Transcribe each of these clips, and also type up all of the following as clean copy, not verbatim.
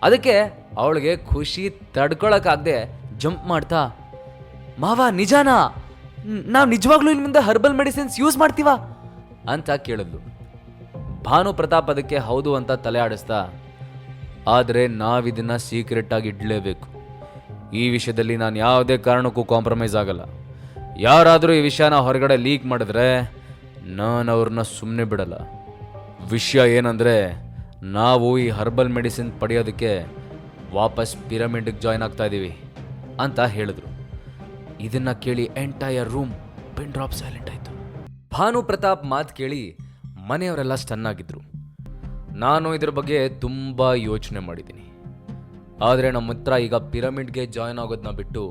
ಅದಕ್ಕೆ ಅವಳಿಗೆ ಖುಷಿ ತಡ್ಕೊಳಕ್ಕಾಗದೆ ಜಂಪ್ ಮಾಡ್ತಾ, ಮಾವ ನಿಜಾನಾ? ನಾವು ನಿಜವಾಗ್ಲೂ ಇನ್ಮಿಂದ ಹರ್ಬಲ್ ಮೆಡಿಸಿನ್ಸ್ ಯೂಸ್ ಮಾಡ್ತೀವಾ ಅಂತ ಕೇಳಿದ್ಲು. ಭಾನು ಪ್ರತಾಪ್ ಅದಕ್ಕೆ ಹೌದು ಅಂತ ತಲೆ ಆಡಿಸ್ತಾ, ಆದರೆ ನಾವಿದನ್ನ ಸೀಕ್ರೆಟ್ ಆಗಿ ಇಡಲೇಬೇಕು. ಈ ವಿಷಯದಲ್ಲಿ ನಾನು ಯಾವುದೇ ಕಾರಣಕ್ಕೂ ಕಾಂಪ್ರಮೈಸ್ ಆಗಲ್ಲ. ಯಾರಾದರೂ ಈ ವಿಷಯನ ಹೊರಗಡೆ ಲೀಕ್ ಮಾಡಿದ್ರೆ ನಾನು ಅವ್ರನ್ನ ಸುಮ್ಮನೆ ಬಿಡಲ್ಲ. ವಿಷಯ ಏನಂದರೆ, ನಾವು ಈ ಹರ್ಬಲ್ ಮೆಡಿಸಿನ್ ಪಡೆಯೋದಕ್ಕೆ ವಾಪಸ್ ಪಿರಮಿಡ್ಗೆ ಜಾಯ್ನ್ ಆಗ್ತಾ ಇದ್ದೀವಿ ಅಂತ ಹೇಳಿದ್ರು. ಇದನ್ನು ಕೇಳಿ entire room pin drop silent ಆಯಿತು. ಭಾನು ಪ್ರತಾಪ್ ಮಾತು ಕೇಳಿ ಮನೆಯವರೆಲ್ಲ ಸ್ಟನ್ ಆಗಿದ್ರು. ನಾನು ಇದ್ರ ಬಗ್ಗೆ ತುಂಬ ಯೋಚನೆ ಮಾಡಿದ್ದೀನಿ. ಆದರೆ ನಮ್ಮ ಹತ್ರ ಈಗ ಪಿರಮಿಡ್ಗೆ ಜಾಯ್ನ್ ಆಗೋದನ್ನ ಬಿಟ್ಟು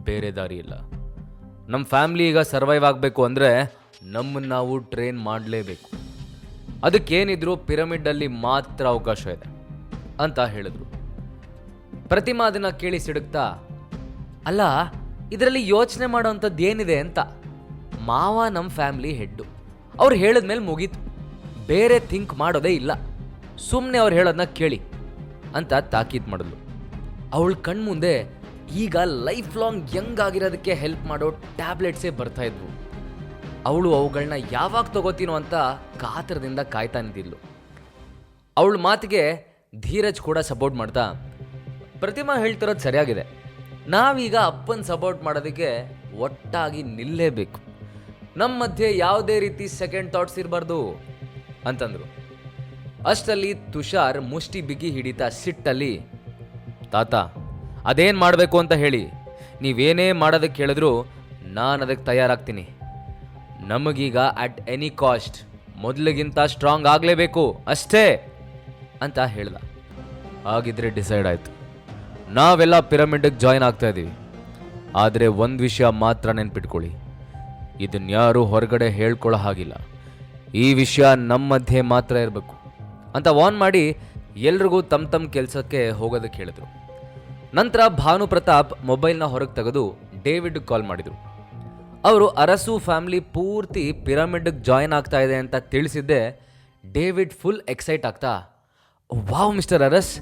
ಬೇರೆ ದಾರಿ ಇಲ್ಲ. ನಮ್ಮ ಫ್ಯಾಮ್ಲಿ ಈಗ ಸರ್ವೈವ್ ಆಗಬೇಕು ಅಂದರೆ ನಮ್ಮನ್ನು ನಾವು ಟ್ರೈನ್ ಮಾಡಲೇಬೇಕು. ಅದಕ್ಕೇನಿದ್ರು ಪಿರಮಿಡ್ಡಲ್ಲಿ ಮಾತ್ರ ಅವಕಾಶ ಇದೆ ಅಂತ ಹೇಳಿದ್ರು. ಪ್ರತಿಮಾ ಅದನ್ನು ಕೇಳಿ ಸಿಡುಕ್ತಾ, ಅಲ್ಲ ಇದರಲ್ಲಿ ಯೋಚನೆ ಮಾಡೋವಂಥದ್ದು ಏನಿದೆ ಅಂತ. ಮಾವ ನಮ್ಮ ಫ್ಯಾಮ್ಲಿ ಹೆಡ್ಡು, ಅವ್ರು ಹೇಳಿದ್ಮೇಲೆ ಮುಗೀತು, ಬೇರೆ ಥಿಂಕ್ ಮಾಡೋದೇ ಇಲ್ಲ, ಸುಮ್ಮನೆ ಅವ್ರು ಹೇಳೋದನ್ನ ಕೇಳಿ ಅಂತ ತಾಕೀತು ಮಾಡಿದ್ಲು. ಅವಳ ಕಣ್ಮುಂದೆ ಈಗ ಲೈಫ್ ಲಾಂಗ್ ಯಂಗ್ ಆಗಿರೋದಕ್ಕೆ ಹೆಲ್ಪ್ ಮಾಡೋ ಟ್ಯಾಬ್ಲೆಟ್ಸೇ ಬರ್ತಾ ಇದ್ವು. ಅವಳು ಅವುಗಳನ್ನ ಯಾವಾಗ ತಗೋತೀನೋ ಅಂತ ಕಾತರದಿಂದ ಕಾಯ್ತಾ ನಿಂತಿದ್ಲು. ಅವಳ ಮಾತಿಗೆ ಧೀರಜ್ ಕೂಡ ಸಪೋರ್ಟ್ ಮಾಡ್ತಾ, ಪ್ರತಿಮಾ ಹೇಳ್ತಿರೋದು ಸರಿಯಾಗಿದೆ, ನಾವೀಗ ಅಪ್ಪನ ಸಪೋರ್ಟ್ ಮಾಡೋದಕ್ಕೆ ಒಟ್ಟಾಗಿ ನಿಲ್ಲೇಬೇಕು. ನಮ್ಮ ಮಧ್ಯೆ ಯಾವುದೇ ರೀತಿ ಸೆಕೆಂಡ್ ಥಾಟ್ಸ್ ಇರಬಾರ್ದು ಅಂತಂದರು. ಅಷ್ಟರಲ್ಲಿ ತುಷಾರ್ ಮುಷ್ಟಿ ಬಿಗಿ ಹಿಡಿತಾ ಸಿಟ್ಟಲ್ಲಿ, ತಾತ ಅದೇನು ಮಾಡಬೇಕು ಅಂತ ಹೇಳಿ, ನೀವೇನೇ ಮಾಡೋದಕ್ಕೆ ಹೇಳಿದ್ರು ನಾನು ಅದಕ್ಕೆ ತಯಾರಾಗ್ತೀನಿ. ನಮಗೀಗ ಅಟ್ ಎನಿ ಕಾಸ್ಟ್ ಮೊದಲಿಗಿಂತ ಸ್ಟ್ರಾಂಗ್ ಆಗಲೇಬೇಕು ಅಷ್ಟೇ ಅಂತ ಹೇಳ್ದ. ಹಾಗಿದ್ರೆ ಡಿಸೈಡ್ ಆಯಿತು, ನಾವೆಲ್ಲ ಪಿರಮಿಡ್ಗೆ ಜಾಯ್ನ್ ಆಗ್ತಾ ಇದ್ದೀವಿ. ಆದರೆ ಒಂದು ವಿಷಯ ಮಾತ್ರ ನೆನ್ಪಿಟ್ಕೊಳ್ಳಿ, ಇದನ್ಯಾರೂ ಹೊರಗಡೆ ಹೇಳ್ಕೊಳ್ಳೋ ಹಾಗಿಲ್ಲ. ಈ ವಿಷಯ ನಮ್ಮ ಮಧ್ಯೆ ಮಾತ್ರ ಇರಬೇಕು ಅಂತ ವಾರ್ನ್ ಮಾಡಿ ಎಲ್ರಿಗೂ ತಮ್ಮ ಕೆಲಸಕ್ಕೆ ಹೋಗೋದಕ್ಕೆ ಹೇಳಿದ್ರು. ನಂತರ ಭಾನು ಪ್ರತಾಪ್ ಮೊಬೈಲ್ನ ಹೊರಗೆ ತೆಗೆದು ಡೇವಿಡ್ಗೆ ಕಾಲ್ ಮಾಡಿದರು. ಅವರು ಅರಸು ಫ್ಯಾಮಿಲಿ ಪೂರ್ತಿ ಪಿರಮಿಡ್ಗೆ ಜಾಯ್ನ್ ಆಗ್ತಾ ಇದೆ ಅಂತ ತಿಳಿಸಿದ್ದೆ ಡೇವಿಡ್ ಫುಲ್ ಎಕ್ಸೈಟ್ ಆಗ್ತಾ, wow mister Aras,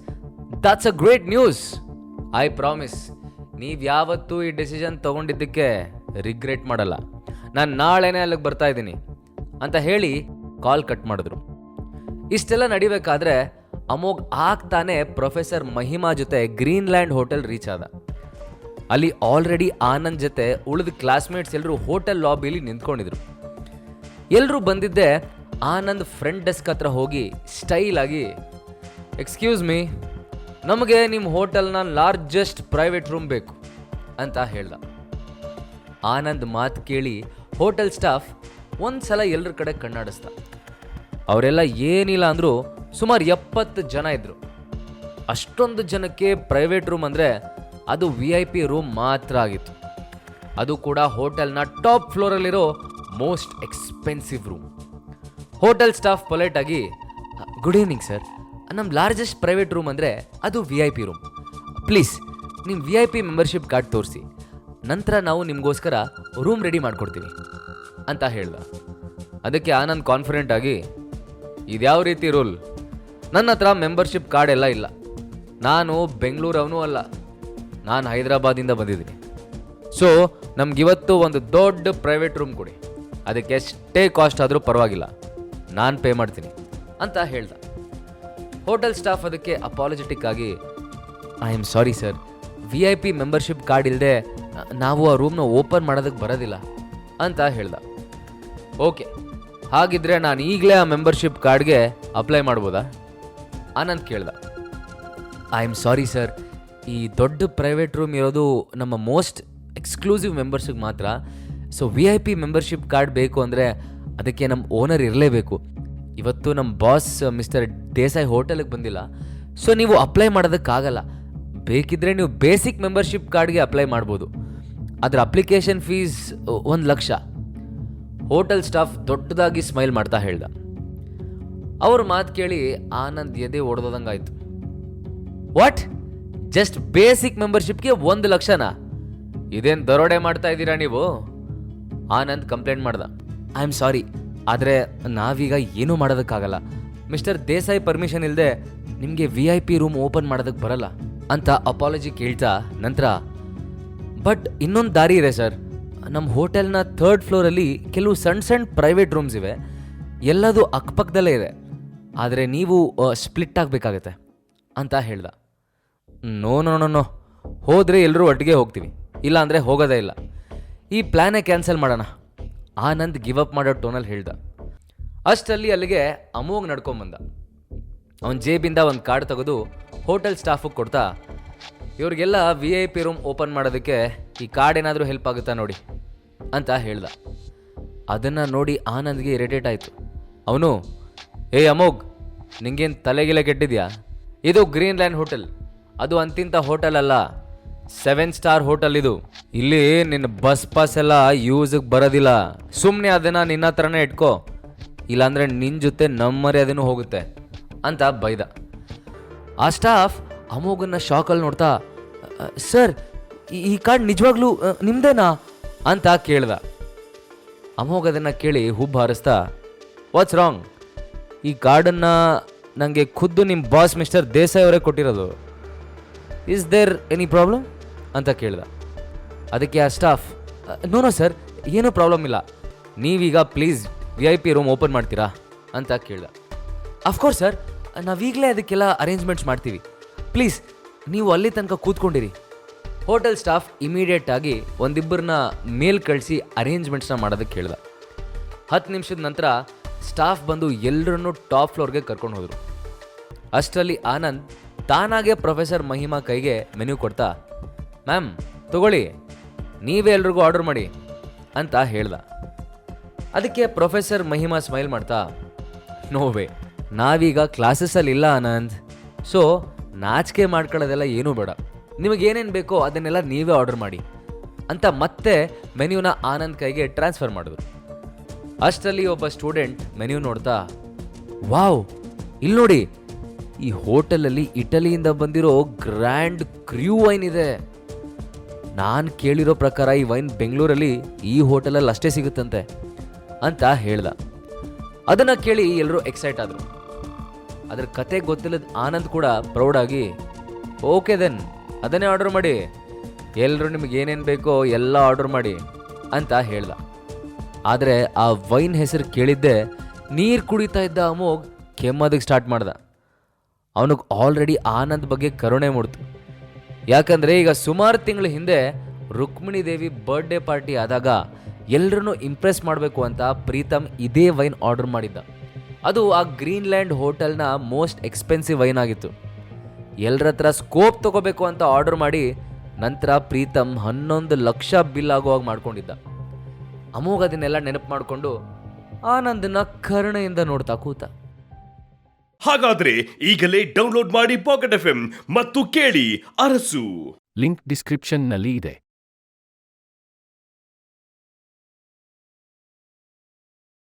that's a great news. I promise, ನೀವು ಯಾವತ್ತೂ ಈ ಡಿಸಿಷನ್ ತೊಗೊಂಡಿದ್ದಕ್ಕೆ ರಿಗ್ರೆಟ್ ಮಾಡಲ್ಲ. ನಾನು ನಾಳೆನೇ ಅಲ್ಲಿಗೆ ಬರ್ತಾ ಇದ್ದೀನಿ ಅಂತ ಹೇಳಿ ಕಾಲ್ ಕಟ್ ಮಾಡಿದ್ರು. ಇಷ್ಟೆಲ್ಲ ನಡಿಬೇಕಾದ್ರೆ ಅಮೋಘ್ ಆಗ್ತಾನೆ ಪ್ರೊಫೆಸರ್ ಮಹಿಮಾ ಜೊತೆ ಗ್ರೀನ್ಲ್ಯಾಂಡ್ ಹೋಟೆಲ್ ರೀಚ್ ಆದ. ಅಲ್ಲಿ ಆಲ್ರೆಡಿ ಆನಂದ್ ಜೊತೆ ಉಳಿದ ಕ್ಲಾಸ್ಮೇಟ್ಸ್ ಎಲ್ಲರೂ ಹೋಟೆಲ್ ಲಾಬಿಲಿ ನಿಂತ್ಕೊಂಡಿದ್ರು. ಎಲ್ಲರೂ ಬಂದಿದ್ದೆ ಆನಂದ್ ಫ್ರಂಟ್ ಡೆಸ್ಕ್ ಹತ್ರ ಹೋಗಿ ಸ್ಟೈಲ್ ಆಗಿ, ಎಕ್ಸ್ಕ್ಯೂಸ್ ಮೀ, ನಮಗೆ ನಿಮ್ಮ ಹೋಟೆಲ್ನ ಲಾರ್ಜೆಸ್ಟ್ ಪ್ರೈವೇಟ್ ರೂಮ್ ಬೇಕು ಅಂತ ಹೇಳ್ದ. ಆನಂದ್ ಮಾತು ಕೇಳಿ ಹೋಟೆಲ್ ಸ್ಟಾಫ್ ಒಂದ್ಸಲ ಎಲ್ಲರ ಕಡೆ ಕಣ್ಣಾಡಿಸ್ದ. ಅವರೆಲ್ಲ ಏನಿಲ್ಲ ಅಂದರೂ ಸುಮಾರು 70 ಜನ ಇದ್ರು. ಅಷ್ಟೊಂದು ಜನಕ್ಕೆ ಪ್ರೈವೇಟ್ ರೂಮ್ ಅಂದರೆ ಅದು VIP ರೂಮ್ ಮಾತ್ರ ಆಗಿತ್ತು. ಅದು ಕೂಡ ಹೋಟೆಲ್ನ ಟಾಪ್ ಫ್ಲೋರಲ್ಲಿರೋ most expensive room. Hotel staff polite ಆಗಿ, ಗುಡ್ ಈವ್ನಿಂಗ್ ಸರ್, ನಮ್ಮ ಲಾರ್ಜೆಸ್ಟ್ ಪ್ರೈವೇಟ್ ರೂಮ್ ಅಂದರೆ ಅದು VIP ರೂಮ್. ಪ್ಲೀಸ್ ನಿಮ್ಮ VIP ಮೆಂಬರ್ಶಿಪ್ ಕಾರ್ಡ್ ತೋರಿಸಿ, ನಂತರ ನಾವು ನಿಮಗೋಸ್ಕರ ರೂಮ್ ರೆಡಿ ಮಾಡಿಕೊಡ್ತೀವಿ ಅಂತ ಹೇಳ್ದ. ಅದಕ್ಕೆ ಆನಂದ್ ಕಾನ್ಫಿಡೆಂಟ್ ಆಗಿ, ಇದ್ಯಾವ ರೀತಿ ರೂಲ್, ನನ್ನ ಹತ್ರ ಮೆಂಬರ್ಶಿಪ್ ಕಾರ್ಡ್ ಎಲ್ಲ ಇಲ್ಲ, ನಾನು ಬೆಂಗಳೂರವನೂ ಅಲ್ಲ, ನಾನು ಹೈದರಾಬಾದಿಂದ ಬಂದಿದ್ದೀನಿ. ಸೊ ನಮಗಿವತ್ತು ಒಂದು ದೊಡ್ಡ ಪ್ರೈವೇಟ್ ರೂಮ್ ಕೊಡಿ, ಅದಕ್ಕೆ ಎಷ್ಟೇ ಕಾಸ್ಟ್ ಆದರೂ ಪರವಾಗಿಲ್ಲ, ನಾನು ಪೇ ಮಾಡ್ತೀನಿ ಅಂತ ಹೇಳ್ದ. ಹೋಟೆಲ್ ಸ್ಟಾಫ್ ಅದಕ್ಕೆ ಅಪಾಲಜೆಟಿಕ್ ಆಗಿ, I am sorry sir, VIP membership card ಇಲ್ಲದೆ ನಾವು ಆ ರೂಮ್ನ ಓಪನ್ ಮಾಡೋದಕ್ಕೆ ಬರೋದಿಲ್ಲ ಅಂತ ಹೇಳ್ದ. ಓಕೆ, ಹಾಗಿದ್ರೆ ನಾನು ಈಗಲೇ ಆ ಮೆಂಬರ್ಶಿಪ್ ಕಾರ್ಡ್ಗೆ ಅಪ್ಲೈ ಮಾಡ್ಬೋದಾ ಆನಂದ್ ಕೇಳ್ದ. ಐ ಆಮ್ ಸಾರಿ ಸರ್, ಈ ದೊಡ್ಡ ಪ್ರೈವೇಟ್ ರೂಮ್ ಇರೋದು ನಮ್ಮ ಮೋಸ್ಟ್ ಎಕ್ಸ್ಕ್ಲೂಸಿವ್ ಮೆಂಬರ್ಸಿಗೆ ಮಾತ್ರ. ಸೊ VIP ಮೆಂಬರ್ಶಿಪ್ ಕಾರ್ಡ್ ಬೇಕು ಅಂದರೆ ಅದಕ್ಕೆ ನಮ್ಮ ಓನರ್ ಇರಲೇಬೇಕು. ಇವತ್ತು ನಮ್ಮ ಬಾಸ್ ಮಿಸ್ಟರ್ ದೇಸಾಯಿ ಹೋಟೆಲಿಗೆ ಬಂದಿಲ್ಲ, ಸೊ ನೀವು ಅಪ್ಲೈ ಮಾಡೋದಕ್ಕಾಗಲ್ಲ. ಬೇಕಿದ್ರೆ ನೀವು ಬೇಸಿಕ್ ಮೆಂಬರ್ಶಿಪ್ ಕಾರ್ಡ್ಗೆ ಅಪ್ಲೈ ಮಾಡ್ಬೋದು, ಅದರ ಅಪ್ಲಿಕೇಶನ್ ಫೀಸ್ 1,00,000. ಹೋಟೆಲ್ ಸ್ಟಾಫ್ ದೊಡ್ಡದಾಗಿ ಸ್ಮೈಲ್ ಮಾಡ್ತಾ ಹೇಳ್ದ. ಅವ್ರ ಮಾತು ಕೇಳಿ ಆನಂದ್ ಎದೆ ಒಡೆದಂಗಾಯ್ತು. ವಾಟ್, ಜಸ್ಟ್ ಬೇಸಿಕ್ ಮೆಂಬರ್ಶಿಪ್ಗೆ 1,00,000ನಾ? ಇದೇನು ದರೋಡೆ ಮಾಡ್ತಾ ಇದ್ದೀರಾ ನೀವು? ಆನಂದ್ ಕಂಪ್ಲೇಂಟ್ ಮಾಡ್ದ. ಐ ಆಮ್ ಸಾರಿ, ಆದರೆ ನಾವೀಗ ಏನೂ ಮಾಡೋದಕ್ಕಾಗಲ್ಲ. ಮಿಸ್ಟರ್ ದೇಸಾಯಿ ಪರ್ಮಿಷನ್ ಇಲ್ಲದೆ ನಿಮಗೆ VIP ರೂಮ್ ಓಪನ್ ಮಾಡೋದಕ್ಕೆ ಬರಲ್ಲ ಅಂತ ಅಪಾಲಜಿ ಕೇಳ್ತಾ ನಂತರ ಬಟ್ ಇನ್ನೊಂದು ದಾರಿ ಇದೆ ಸರ್, ನಮ್ಮ ಹೋಟೆಲ್ನ 3rd ಫ್ಲೋರಲ್ಲಿ ಕೆಲವು ಸಣ್ಣ ಪ್ರೈವೇಟ್ ರೂಮ್ಸ್ ಇವೆ, ಎಲ್ಲದೂ ಅಕ್ಕಪಕ್ಕದಲ್ಲೇ ಇದೆ, ಆದರೆ ನೀವು ಸ್ಪ್ಲಿಟ್ ಆಗಬೇಕಾಗತ್ತೆ ಅಂತ ಹೇಳ್ದ. ನೋ ಹೋದರೆ ಎಲ್ಲರೂ ಒಟ್ಟಿಗೆ ಹೋಗ್ತೀವಿ, ಇಲ್ಲ ಅಂದರೆ ಹೋಗೋದೇ ಇಲ್ಲ, ಈ ಪ್ಲ್ಯಾನೇ ಕ್ಯಾನ್ಸಲ್ ಮಾಡೋಣ ಆನಂದ್ ಗಿವ್ ಅಪ್ ಮಾಡೋ ಟೋನಲ್ಲಿ ಹೇಳ್ದ. ಅಷ್ಟರಲ್ಲಿ ಅಲ್ಲಿಗೆ ಅಮೋಘ್ ನಡ್ಕೊಂಬಂದ. ಅವನ ಜೇಬಿಂದ ಒಂದು ಕಾರ್ಡ್ ತೆಗೆದು ಹೋಟೆಲ್ ಸ್ಟಾಫಿಗೆ ಕೊಡ್ತಾ, ಇವ್ರಿಗೆಲ್ಲ VIP ರೂಮ್ ಓಪನ್ ಮಾಡೋದಕ್ಕೆ ಈ ಕಾರ್ಡ್ ಏನಾದರೂ ಹೆಲ್ಪ್ ಆಗುತ್ತಾ ನೋಡಿ ಅಂತ ಹೇಳ್ದ. ಅದನ್ನು ನೋಡಿ ಆನಂದ್ಗೆ ಇರಿಟೇಟ್ ಆಯಿತು. ಅವನು, ಅಮೋಘ್, ನಿಂಗೇನು ತಲೆಗಿಲೆ ಕೆಟ್ಟಿದ್ಯಾ? ಇದು ಗ್ರೀನ್ ಲ್ಯಾಂಡ್ ಹೋಟೆಲ್, ಅದು ಅಂತಿಂಥ ಹೋಟೆಲ್ ಅಲ್ಲ, 7 ಸ್ಟಾರ್ ಹೋಟೆಲ್ ಇದು. ಇಲ್ಲಿ ನಿನ್ನ ಬಸ್ ಪಾಸ್ ಎಲ್ಲ ಯೂಸಿಗೆ ಬರೋದಿಲ್ಲ, ಸುಮ್ಮನೆ ಅದನ್ನು ನಿನ್ನ ಹತ್ರನೇ ಇಟ್ಕೋ, ಇಲ್ಲಾಂದರೆ ನಿನ್ನ ಜೊತೆ ನಮ್ಮ ಮರ್ಯಾದೆನೂ ಹೋಗುತ್ತೆ ಅಂತ ಬೈದ. ಆ ಸ್ಟಾಫ್ ಅಮೋಘನ್ನ ಶಾಕಲ್ಲಿ ನೋಡ್ತಾ, ಸರ್ ಈ ಕಾರ್ಡ್ ನಿಜವಾಗ್ಲೂ ನಿಮ್ದೇನಾ ಅಂತ ಕೇಳ್ದ. ಅಮೋಘ್ ಅದನ್ನು ಕೇಳಿ ಹುಬ್ಬು ಹಾರಿಸ್ತಾ, ವಾಟ್ಸ್ ರಾಂಗ್? ಈ ಕಾರ್ಡನ್ನು ನನಗೆ ಖುದ್ದು ನಿಮ್ಮ ಬಾಸ್ ಮಿಸ್ಟರ್ ದೇಸಾಯಿ ಅವರೇ ಕೊಟ್ಟಿರೋದು, ಈಸ್ ದೇರ್ ಎನಿ ಪ್ರಾಬ್ಲಮ್ ಅಂತ ಕೇಳ್ದ. ಅದಕ್ಕೆ ಆ ಸ್ಟಾಫ್, ನೋ ಸರ್, ಏನೂ ಪ್ರಾಬ್ಲಮ್ ಇಲ್ಲ, ನೀವೀಗ ಪ್ಲೀಸ್ VIP ರೂಮ್ ಓಪನ್ ಮಾಡ್ತೀರಾ ಅಂತ ಕೇಳ್ದ. ಅಫ್ಕೋರ್ಸ್ ಸರ್, ನಾವೀಗಲೇ ಅದಕ್ಕೆಲ್ಲ ಅರೇಂಜ್ಮೆಂಟ್ಸ್ ಮಾಡ್ತೀವಿ, ಪ್ಲೀಸ್ ನೀವು ಅಲ್ಲಿ ತನಕ ಕೂತ್ಕೊಂಡಿರಿ. ಹೋಟೆಲ್ ಸ್ಟಾಫ್ ಇಮಿಡಿಯೇಟ್ ಆಗಿ ಒಂದಿಬ್ಬರನ್ನ ಮೇಲ್ ಕಳಿಸಿ ಅರೇಂಜ್ಮೆಂಟ್ಸ್ನ ಮಾಡೋದಕ್ಕೆ ಹೇಳ್ದ. 10 ನಿಮಿಷದ ನಂತರ ಸ್ಟಾಫ್ ಬಂದು ಎಲ್ಲರನ್ನೂ ಟಾಪ್ ಫ್ಲೋರ್ಗೆ ಕರ್ಕೊಂಡು ಹೋದರು. ಅಷ್ಟರಲ್ಲಿ ಆನಂದ್ ತಾನಾಗೆ ಪ್ರೊಫೆಸರ್ ಮಹಿಮಾ ಕೈಗೆ ಮೆನ್ಯೂ ಕೊಡ್ತಾ, ಮ್ಯಾಮ್ ತಗೊಳ್ಳಿ, ನೀವೇ ಎಲ್ರಿಗೂ ಆರ್ಡರ್ ಮಾಡಿ ಅಂತ ಹೇಳ್ದ. ಅದಕ್ಕೆ ಪ್ರೊಫೆಸರ್ ಮಹಿಮಾ ಸ್ಮೈಲ್ ಮಾಡ್ತಾ, ನೋವೇ, ನಾವೀಗ ಕ್ಲಾಸಸ್ಸಲ್ಲಿ ಇಲ್ಲ ಆನಂದ್, ಸೊ ನಾಚಿಕೆ ಮಾಡ್ಕೊಳ್ಳೋದೆಲ್ಲ ಏನೂ ಬೇಡ, ನಿಮಗೇನೇನು ಬೇಕೋ ಅದನ್ನೆಲ್ಲ ನೀವೇ ಆರ್ಡರ್ ಮಾಡಿ ಅಂತ ಮತ್ತೆ ಮೆನ್ಯೂನ ಆನಂದ್ ಕೈಗೆ ಟ್ರಾನ್ಸ್ಫರ್ ಮಾಡಿದ್ರು. ಅಷ್ಟರಲ್ಲಿ ಒಬ್ಬ ಸ್ಟೂಡೆಂಟ್ ಮೆನ್ಯೂ ನೋಡ್ತಾ, ವಾವ್, ಇಲ್ಲಿ ನೋಡಿ, ಈ ಹೋಟೆಲಲ್ಲಿ ಇಟಲಿಯಿಂದ ಬಂದಿರೋ ಗ್ರ್ಯಾಂಡ್ ಕ್ರ್ಯೂ ವೈನ್ ಇದೆ. ನಾನು ಕೇಳಿರೋ ಪ್ರಕಾರ ಈ ವೈನ್ ಬೆಂಗಳೂರಲ್ಲಿ ಈ ಹೋಟೆಲಲ್ಲಿ ಅಷ್ಟೇ ಸಿಗುತ್ತಂತೆ ಅಂತ ಹೇಳ್ದ. ಅದನ್ನು ಕೇಳಿ ಎಲ್ಲರೂ ಎಕ್ಸೈಟ್ ಆದರು. ಅದ್ರ ಕತೆ ಗೊತ್ತಿಲ್ಲದ ಆನಂದ್ ಕೂಡ ಪ್ರೌಡಾಗಿ, ಓಕೆ ದೆನ್ ಅದನ್ನೇ ಆರ್ಡರ್ ಮಾಡಿ, ಎಲ್ಲರೂ ನಿಮಗೆ ಏನೇನು ಬೇಕೋ ಎಲ್ಲ ಆರ್ಡರ್ ಮಾಡಿ ಅಂತ ಹೇಳ್ದ. ಆದರೆ ಆ ವೈನ್ ಹೆಸರು ಕೇಳಿದ್ದೆ ನೀರು ಕುಡಿತಾ ಇದ್ದ ಅಮೋಘ್ ಕೆಮ್ಮೋದಕ್ಕೆ ಸ್ಟಾರ್ಟ್ ಮಾಡ್ದ. ಅವನಿಗೆ ಆಲ್ರೆಡಿ ಆನಂದ್ ಬಗ್ಗೆ ಕರುಣೆ ಮೂಡ್ತು. ಯಾಕಂದರೆ ಈಗ ಸುಮಾರು ತಿಂಗಳ ಹಿಂದೆ ರುಕ್ಮಿಣಿ ದೇವಿ ಬರ್ಡೇ ಪಾರ್ಟಿ ಆದಾಗ ಎಲ್ಲರನ್ನೂ ಇಂಪ್ರೆಸ್ ಮಾಡಬೇಕು ಅಂತ ಪ್ರೀತಮ್ ಇದೇ ವೈನ್ ಆರ್ಡರ್ ಮಾಡಿದ್ದ. ಅದು ಆ ಗ್ರೀನ್ಲ್ಯಾಂಡ್ ಹೋಟೆಲ್ನ ಮೋಸ್ಟ್ ಎಕ್ಸ್ಪೆನ್ಸಿವ್ ವೈನ್ ಆಗಿತ್ತು. ಎಲ್ಲರ ಹತ್ರ ಸ್ಕೋಪ್ ತೊಗೋಬೇಕು ಅಂತ ಆರ್ಡರ್ ಮಾಡಿ ನಂತರ ಪ್ರೀತಮ್ 11 ಲಕ್ಷ ಬಿಲ್ ಆಗುವಾಗ ಮಾಡ್ಕೊಂಡಿದ್ದ. ಅಮೋಘ್ ಅದನ್ನೆಲ್ಲ ನೆನಪು ಮಾಡಿಕೊಂಡು ಆನಂದನ ಕರುಣೆಯಿಂದ ನೋಡ್ತಾ ಕೂತ. ಹಾಗಾದ್ರೆ ಈಗಲೇ ಡೌನ್ಲೋಡ್ ಮಾಡಿ ಪಾಕೆಟ್ FM ಮತ್ತು ಕೇಳಿ ಅರಸು. ಲಿಂಕ್ ಡಿಸ್ಕ್ರಿಪ್ಷನ್ನಲ್ಲಿ ಇದೆ.